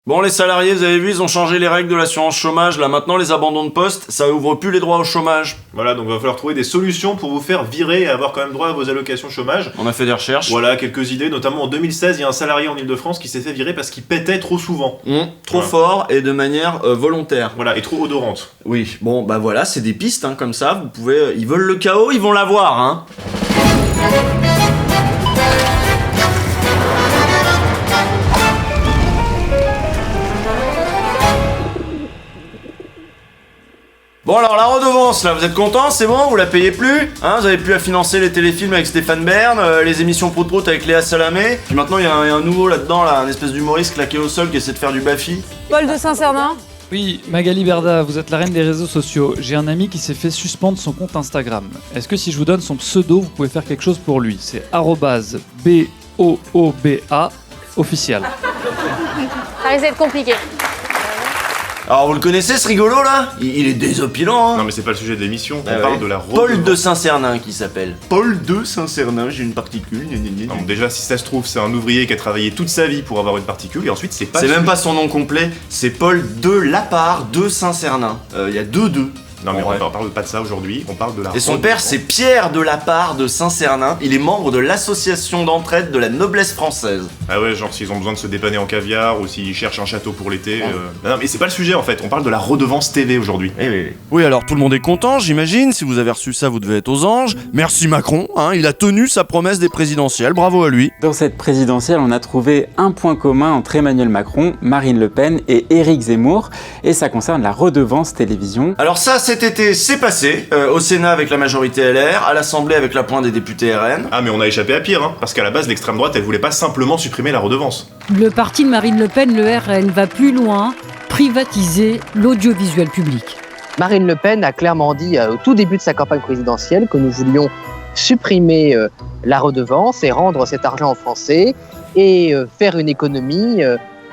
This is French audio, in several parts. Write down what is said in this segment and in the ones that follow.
Bon, les salariés, vous avez vu, ils ont changé les règles de l'assurance chômage. Là, maintenant, les abandons de poste, ça ouvre plus les droits au chômage. Voilà, donc il va falloir trouver des solutions pour vous faire virer et avoir quand même droit à vos allocations chômage. On a fait des recherches. Voilà, quelques idées, notamment en 2016, il y a un salarié en Ile-de-France qui s'est fait virer parce qu'il pétait trop souvent. Trop fort et de manière volontaire. Voilà, et trop odorante. Oui, bon, bah voilà, c'est des pistes, hein, comme ça, vous pouvez... Ils veulent le chaos, ils vont l'avoir, hein. Bon alors la redevance là, vous êtes contents, c'est bon, vous la payez plus, hein, vous avez plus à financer les téléfilms avec Stéphane Bern, les émissions prout-prout avec Léa Salamé, puis maintenant il y a un nouveau là-dedans, là, un espèce d'humoriste claqué au sol qui essaie de faire du Bafi. Paul de Saint-Cernin. Oui, Magali Berda, vous êtes la reine des réseaux sociaux. J'ai un ami qui s'est fait suspendre son compte Instagram. Est-ce que si je vous donne son pseudo, vous pouvez faire quelque chose pour lui? C'est @BOOBA officiel. Ça risque d'être compliqué. Alors vous le connaissez ce rigolo là? Il est désopilant, hein. Non mais c'est pas le sujet de l'émission, Ah on ouais. parle de la redevance. Paul de Saint-Cernin qui s'appelle. Paul de Saint-Cernin, j'ai une particule, Non, déjà, si ça se trouve, c'est un ouvrier qui a travaillé toute sa vie pour avoir une particule, et ensuite, c'est pas... C'est même pas son nom complet, c'est Paul de Lapart de Saint-Cernin. Il y a deux. Non mais Bon, on parle pas de ça aujourd'hui, on parle de la Et son redevance. père, c'est Pierre de Lapart de Saint-Cernin. Il est membre de l'association d'entraide de la noblesse française. Ah ouais, genre s'ils ont besoin de se dépanner en caviar, ou s'ils cherchent un château pour l'été... Non mais c'est pas le sujet en fait, on parle de la redevance TV aujourd'hui. Oui, alors tout le monde est content, j'imagine. Si vous avez reçu ça, vous devez être aux anges. Merci Macron, hein, il a tenu sa promesse des présidentielles, bravo à lui. Dans cette présidentielle, on a trouvé un point commun entre Emmanuel Macron, Marine Le Pen et Éric Zemmour, et ça concerne la redevance télévision. Alors ça, cet été, c'est passé. Au Sénat avec la majorité LR, à l'Assemblée avec la pointe des députés RN. Ah mais on a échappé à pire, hein, parce qu'à la base, l'extrême droite, elle voulait pas simplement supprimer la redevance. Le parti de Marine Le Pen, le RN, va plus loin, privatiser l'audiovisuel public. Marine Le Pen a clairement dit au tout début de sa campagne présidentielle que nous voulions supprimer la redevance et rendre cet argent aux Français et faire une économie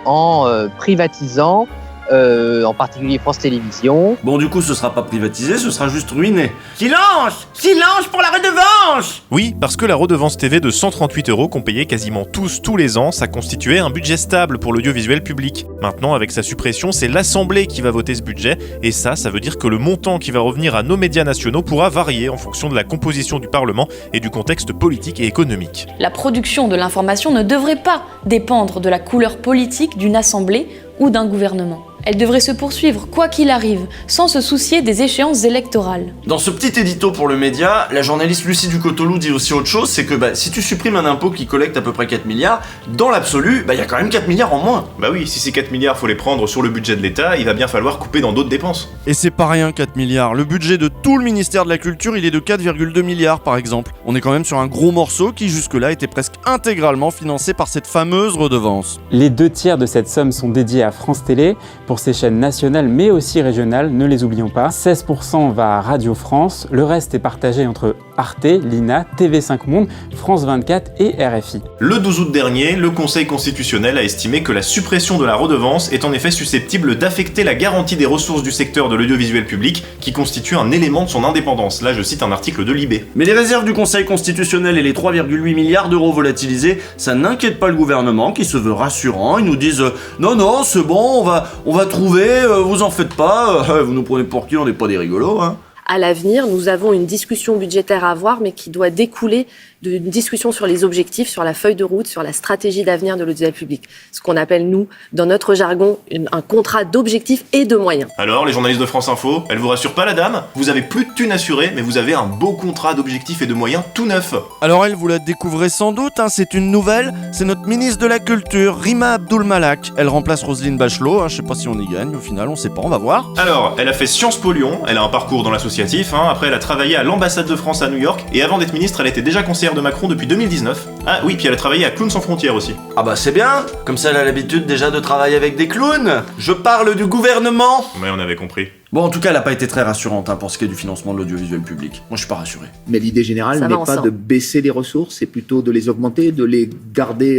en privatisant en particulier France Télévisions. Bon, du coup, ce sera pas privatisé, ce sera juste ruiné. Silence! Silence pour la redevance! Oui, parce que la redevance TV de 138 € qu'on payait quasiment tous les ans, ça constituait un budget stable pour l'audiovisuel public. Maintenant, avec sa suppression, c'est l'Assemblée qui va voter ce budget, et ça veut dire que le montant qui va revenir à nos médias nationaux pourra varier en fonction de la composition du Parlement et du contexte politique et économique. La production de l'information ne devrait pas dépendre de la couleur politique d'une assemblée ou d'un gouvernement. Elle devrait se poursuivre quoi qu'il arrive, sans se soucier des échéances électorales. Dans ce petit édito pour le média, la journaliste Lucie Ducotolou dit aussi autre chose, c'est que si tu supprimes un impôt qui collecte à peu près 4 milliards, dans l'absolu, il y a quand même 4 milliards en moins. Bah oui, si ces 4 milliards faut les prendre sur le budget de l'État, il va bien falloir couper dans d'autres dépenses. Et c'est pas rien 4 milliards, le budget de tout le ministère de la Culture, il est de 4,2 milliards par exemple. On est quand même sur un gros morceau qui jusque-là était presque intégralement financé par cette fameuse redevance. Les 2/3 de cette somme sont dédiés à France Télé, pour ses chaînes nationales mais aussi régionales, ne les oublions pas. 16% va à Radio France, le reste est partagé entre Arte, l'INA, TV5 Monde, France 24 et RFI. Le 12 août dernier, le Conseil constitutionnel a estimé que la suppression de la redevance est en effet susceptible d'affecter la garantie des ressources du secteur de l'audiovisuel public, qui constitue un élément de son indépendance. Là, je cite un article de Libé. Mais les réserves du Conseil constitutionnel et les 3,8 milliards d'euros volatilisés, ça n'inquiète pas le gouvernement qui se veut rassurant. Ils nous disent non, c'est bon, on va trouver, vous en faites pas, vous nous prenez pour qui, on n'est pas des rigolos, hein. À l'avenir, nous avons une discussion budgétaire à avoir, mais qui doit découler d'une discussion sur les objectifs, sur la feuille de route, sur la stratégie d'avenir de l'audiovisuel public. Ce qu'on appelle, nous, dans notre jargon, un contrat d'objectifs et de moyens. Alors, les journalistes de France Info, elle vous rassure pas la dame? Vous avez plus de thunes assurées, mais vous avez un beau contrat d'objectifs et de moyens tout neuf. Alors elle, vous la découvrez sans doute, hein, c'est une nouvelle, c'est notre ministre de la Culture, Rima Abdul-Malak. Elle remplace Roselyne Bachelot, je sais pas si on y gagne, au final on sait pas, on va voir. Alors, elle a fait Sciences Po Lyon, elle a un parcours dans l'associatif, après elle a travaillé à l'ambassade de France à New York, et avant d'être ministre, elle était déjà conseillère de Macron depuis 2019. Ah oui, puis elle a travaillé à Clowns sans frontières aussi. Ah bah c'est bien, comme ça elle a l'habitude déjà de travailler avec des clowns. Je parle du gouvernement. Ouais, on avait compris. Bon, en tout cas, elle a pas été très rassurante pour ce qui est du financement de l'audiovisuel public. Moi, je suis pas rassuré. Mais l'idée générale Ça n'est va pas ensemble. de baisser les ressources, c'est plutôt de les augmenter, de les garder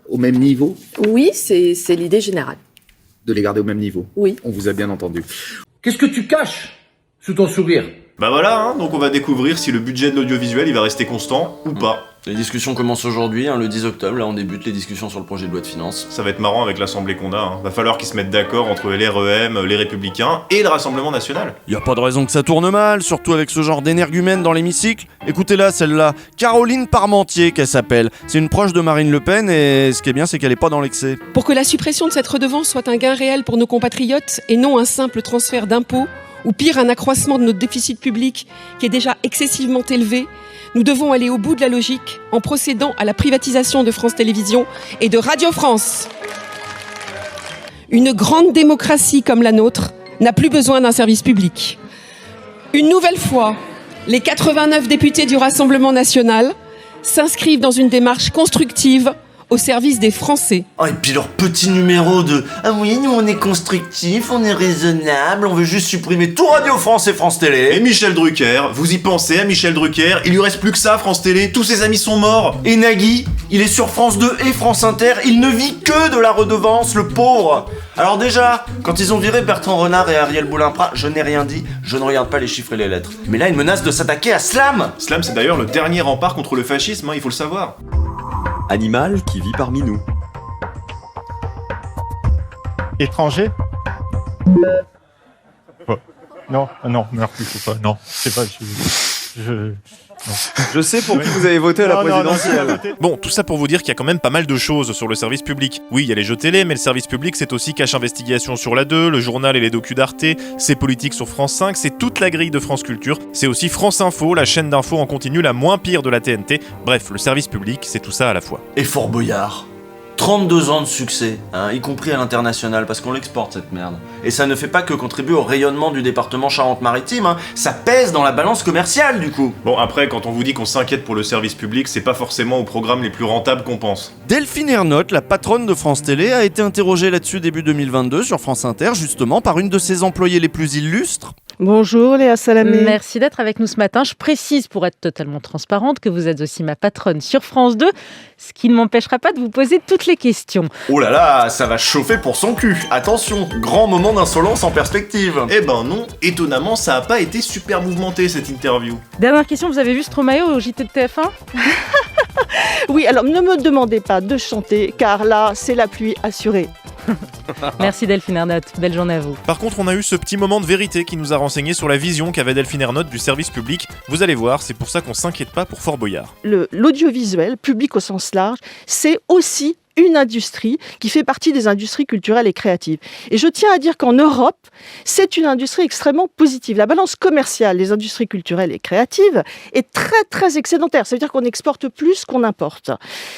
au même niveau. Oui, c'est l'idée générale. De les garder au même niveau. Oui. On vous a bien entendu. Qu'est-ce que tu caches sous ton sourire? Bah voilà, donc on va découvrir si le budget de l'audiovisuel il va rester constant ou pas. Les discussions commencent aujourd'hui, le 10 octobre, là on débute les discussions sur le projet de loi de finances. Ça va être marrant avec l'Assemblée qu'on a. Va falloir qu'ils se mettent d'accord entre LREM, les Républicains et le Rassemblement National. Y a pas de raison que ça tourne mal, surtout avec ce genre d'énergumène dans l'hémicycle. Écoutez-la, celle-là, Caroline Parmentier qu'elle s'appelle. C'est une proche de Marine Le Pen et ce qui est bien c'est qu'elle est pas dans l'excès. Pour que la suppression de cette redevance soit un gain réel pour nos compatriotes et non un simple transfert d'impôts, ou pire un accroissement de notre déficit public qui est déjà excessivement élevé, nous devons aller au bout de la logique en procédant à la privatisation de France Télévisions et de Radio France. Une grande démocratie comme la nôtre n'a plus besoin d'un service public. Une nouvelle fois, les 89 députés du Rassemblement national s'inscrivent dans une démarche constructive au service des Français. Oh, et puis leur petit numéro de « Ah oui, nous on est constructif, on est raisonnable, on veut juste supprimer tout Radio France et France Télé. » Et Michel Drucker, vous y pensez à Michel Drucker? Il lui reste plus que ça, France Télé, tous ses amis sont morts. Et Nagui, il est sur France 2 et France Inter, il ne vit que de la redevance, le pauvre. Alors déjà, quand ils ont viré Bertrand Renard et Ariel Boulin-Prat, je n'ai rien dit, je ne regarde pas les chiffres et les lettres. Mais là, ils menacent de s'attaquer à Slam. Slam, c'est d'ailleurs le dernier rempart contre le fascisme, il faut le savoir. Animal qui vit parmi nous. Étranger? Oh. Non, merde, il faut pas. Non, c'est pas. Je sais pour qui vous avez voté à la présidentielle. Bon, tout ça pour vous dire qu'il y a quand même pas mal de choses sur le service public. Oui, il y a les jeux télé, mais le service public, c'est aussi Cache Investigation sur la 2, le journal et les docus d'Arte, c'est politique sur France 5, c'est toute la grille de France Culture, c'est aussi France Info, la chaîne d'infos en continu la moins pire de la TNT. Bref, le service public, c'est tout ça à la fois. Et Fort Boyard. 32 ans de succès, y compris à l'international, parce qu'on l'exporte cette merde. Et ça ne fait pas que contribuer au rayonnement du département Charente-Maritime, ça pèse dans la balance commerciale du coup. Bon, après, quand on vous dit qu'on s'inquiète pour le service public, c'est pas forcément aux programmes les plus rentables qu'on pense. Delphine Ernotte, la patronne de France Télé, a été interrogée là-dessus début 2022 sur France Inter, justement par une de ses employées les plus illustres. Bonjour Léa Salamé. Merci d'être avec nous ce matin. Je précise, pour être totalement transparente, que vous êtes aussi ma patronne sur France 2, ce qui ne m'empêchera pas de vous poser toutes les questions. Oh là là, ça va chauffer pour son cul. Attention, grand moment d'insolence en perspective. Eh ben non, étonnamment, ça a pas été super mouvementé cette interview. Dernière question, vous avez vu Stromae au JT de TF1 ? Oui, alors ne me demandez pas de chanter, car là, c'est la pluie assurée. Merci Delphine Ernotte, belle journée à vous. Par contre, on a eu ce petit moment de vérité qui nous a renseigné sur la vision qu'avait Delphine Ernotte du service public. Vous allez voir, c'est pour ça qu'on s'inquiète pas pour Fort Boyard. L'audiovisuel, public au sens large, c'est aussi une industrie qui fait partie des industries culturelles et créatives. Et je tiens à dire qu'en Europe, c'est une industrie extrêmement positive. La balance commerciale des industries culturelles et créatives est très très excédentaire. Ça veut dire qu'on exporte plus qu'on importe.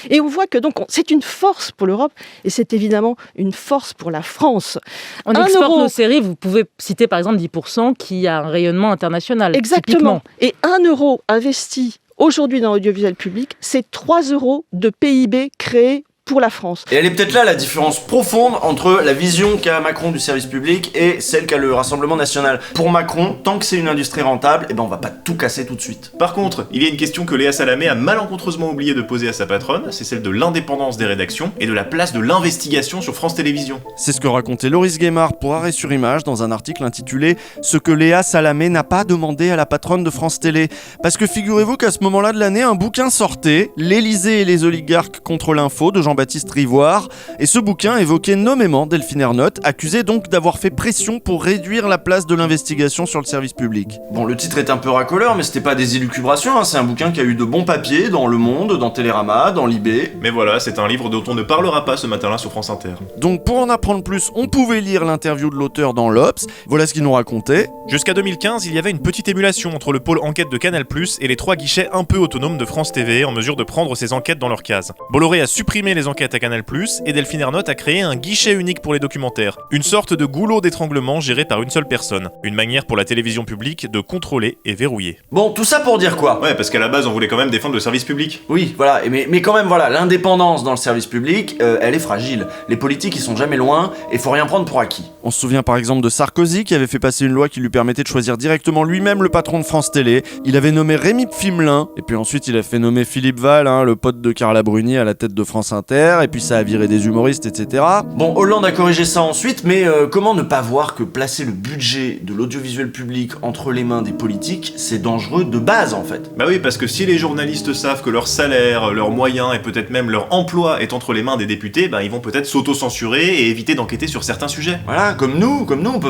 Et on voit que donc c'est une force pour l'Europe et c'est évidemment une force pour la France. On exporte nos séries, vous pouvez citer par exemple 10% qui a un rayonnement international. Exactement. Typiquement. Et 1 euro investi aujourd'hui dans l'audiovisuel public, c'est 3 euros de PIB créé pour la France. Et elle est peut-être là la différence profonde entre la vision qu'a Macron du service public et celle qu'a le Rassemblement national. Pour Macron, tant que c'est une industrie rentable, on va pas tout casser tout de suite. Par contre, il y a une question que Léa Salamé a malencontreusement oublié de poser à sa patronne, c'est celle de l'indépendance des rédactions et de la place de l'investigation sur France Télévisions. C'est ce que racontait Loris Guémard pour Arrêt sur Image dans un article intitulé « Ce que Léa Salamé n'a pas demandé à la patronne de France Télé ». Parce que figurez-vous qu'à ce moment-là de l'année, un bouquin sortait, « L'Élysée et les oligarques contre l'info » de Jean-Baptiste Rivoire, et ce bouquin évoquait nommément Delphine Ernotte, accusée donc d'avoir fait pression pour réduire la place de l'investigation sur le service public. Bon, le titre est un peu racoleur, mais c'était pas des élucubrations, c'est un bouquin qui a eu de bons papiers dans Le Monde, dans Télérama, dans Libé. Mais voilà, c'est un livre dont on ne parlera pas ce matin-là sur France Inter. Donc pour en apprendre plus, on pouvait lire l'interview de l'auteur dans l'Obs, voilà ce qu'il nous racontait. Jusqu'à 2015, il y avait une petite émulation entre le pôle enquête de Canal+, et les 3 guichets un peu autonomes de France TV, en mesure de prendre ces enquêtes dans leur case. Bolloré a supprimé les enquêtes à Canal+, et Delphine Ernotte a créé un guichet unique pour les documentaires. Une sorte de goulot d'étranglement géré par une seule personne. Une manière pour la télévision publique de contrôler et verrouiller. Bon, tout ça pour dire quoi ? Ouais, parce qu'à la base, on voulait quand même défendre le service public. Oui, voilà, mais quand même, voilà, l'indépendance dans le service public, elle est fragile. Les politiques, ils sont jamais loin, et faut rien prendre pour acquis. On se souvient par exemple de Sarkozy, qui avait fait passer une loi qui lui permettait de choisir directement lui-même le patron de France Télé. Il avait nommé Rémi Pfimelin, et puis ensuite il a fait nommer Philippe Val, le pote de Carla Bruni, à la tête de France Inter. parlementaires, et puis ça a viré des humoristes, etc. Bon, Hollande a corrigé ça ensuite, mais comment ne pas voir que placer le budget de l'audiovisuel public entre les mains des politiques, c'est dangereux de base en fait. Bah oui, parce que si les journalistes savent que leur salaire, leurs moyens et peut-être même leur emploi est entre les mains des députés, bah ils vont peut-être s'auto-censurer et éviter d'enquêter sur certains sujets. Voilà, comme nous,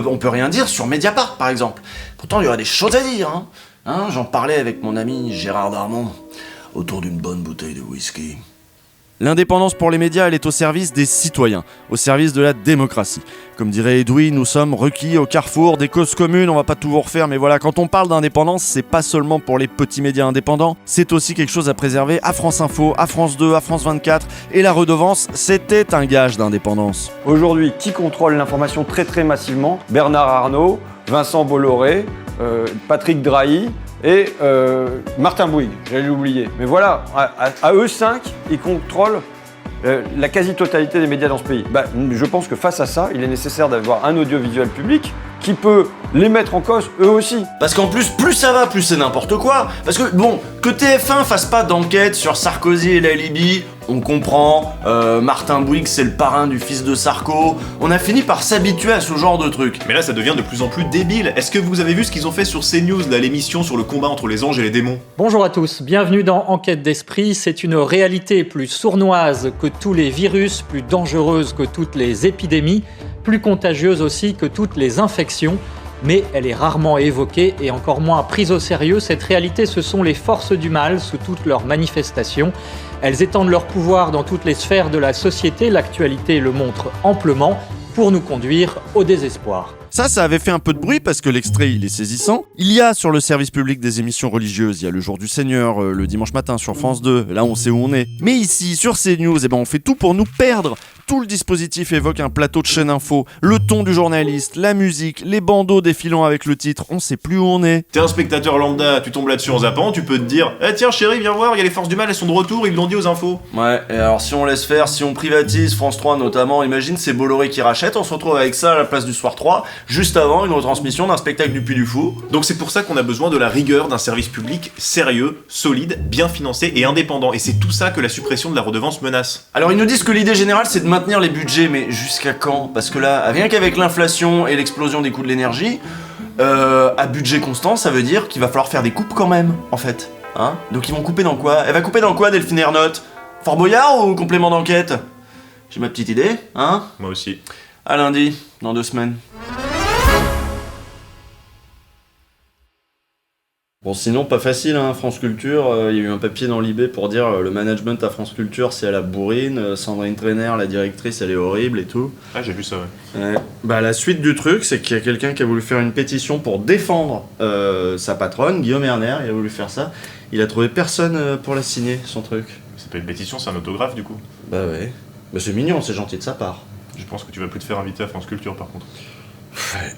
on peut rien dire sur Mediapart par exemple. Pourtant il y aurait des choses à dire, hein. J'en parlais avec mon ami Gérard Darmon, autour d'une bonne bouteille de whisky. L'indépendance pour les médias, elle est au service des citoyens, au service de la démocratie. Comme dirait Edoui, nous sommes requis au carrefour des causes communes, on va pas tout vous refaire, mais voilà, quand on parle d'indépendance, c'est pas seulement pour les petits médias indépendants, c'est aussi quelque chose à préserver à France Info, à France 2, à France 24, et la redevance, c'était un gage d'indépendance. Aujourd'hui, qui contrôle l'information très massivement? Bernard Arnault, Vincent Bolloré, Patrick Drahi, et Martin Bouygues, j'allais l'oublier. Mais voilà, à eux 5, ils contrôlent la quasi-totalité des médias dans ce pays. Je pense que face à ça, il est nécessaire d'avoir un audiovisuel public qui peut les mettre en cause eux aussi. Parce qu'en plus ça va, plus c'est n'importe quoi. Parce que bon, que TF1 fasse pas d'enquête sur Sarkozy et la Libye, on comprend, Martin Bouygues c'est le parrain du fils de Sarko, on a fini par s'habituer à ce genre de truc. Mais là ça devient de plus en plus débile. Est-ce que vous avez vu ce qu'ils ont fait sur CNews, là, l'émission sur le combat entre les anges et les démons? Bonjour à tous, bienvenue dans Enquête d'esprit. C'est une réalité plus sournoise que tous les virus, plus dangereuse que toutes les épidémies, plus contagieuse aussi que toutes les infections. Mais elle est rarement évoquée et encore moins prise au sérieux. Cette réalité, ce sont les forces du mal sous toutes leurs manifestations. Elles étendent leur pouvoir dans toutes les sphères de la société. L'actualité le montre amplement pour nous conduire au désespoir. Ça avait fait un peu de bruit parce que l'extrait il est saisissant. Il y a sur le service public des émissions religieuses, il y a le Jour du Seigneur, le dimanche matin sur France 2, là on sait où on est. Mais ici, sur CNews, on fait tout pour nous perdre. Tout le dispositif évoque un plateau de chaîne info, le ton du journaliste, la musique, les bandeaux défilant avec le titre, on sait plus où on est. T'es un spectateur lambda, tu tombes là-dessus en zappant, tu peux te dire « Eh tiens chérie, viens voir, il y a les forces du mal, elles sont de retour, ils l'ont dit aux infos. » Ouais, et alors si on laisse faire, si on privatise France 3 notamment, imagine c'est Bolloré qui rachète, on se retrouve avec ça à la place du Soir 3, juste avant une retransmission d'un spectacle du Puy du Fou. Donc c'est pour ça qu'on a besoin de la rigueur d'un service public sérieux, solide, bien financé et indépendant. Et c'est tout ça que la suppression de la redevance menace. Alors ils nous disent que l'idée générale c'est de maintenir les budgets, mais jusqu'à quand? Parce que là, rien qu'avec l'inflation et l'explosion des coûts de l'énergie, à budget constant, ça veut dire qu'il va falloir faire des coupes quand même, en fait. Hein? Donc ils vont couper dans quoi? Elle va couper dans quoi, Delphine Ernotte? Fort Boyard ou complément d'enquête? J'ai ma petite idée, hein? Moi aussi. À lundi, dans 2 semaines. Bon, sinon, pas facile, hein, France Culture. Il y a eu un papier dans l'IB pour dire le management à France Culture, c'est à la bourrine. Sandrine Trainer, la directrice, elle est horrible et tout. Ah, j'ai vu ça, ouais. La suite du truc, c'est qu'il y a quelqu'un qui a voulu faire une pétition pour défendre sa patronne, Guillaume Erner. Il a voulu faire ça. Il a trouvé personne pour la signer, son truc. C'est pas une pétition, c'est un autographe, du coup. Bah ouais. Bah c'est mignon, c'est gentil de sa part. Je pense que tu vas plus te faire inviter à France Culture, par contre. Ouais.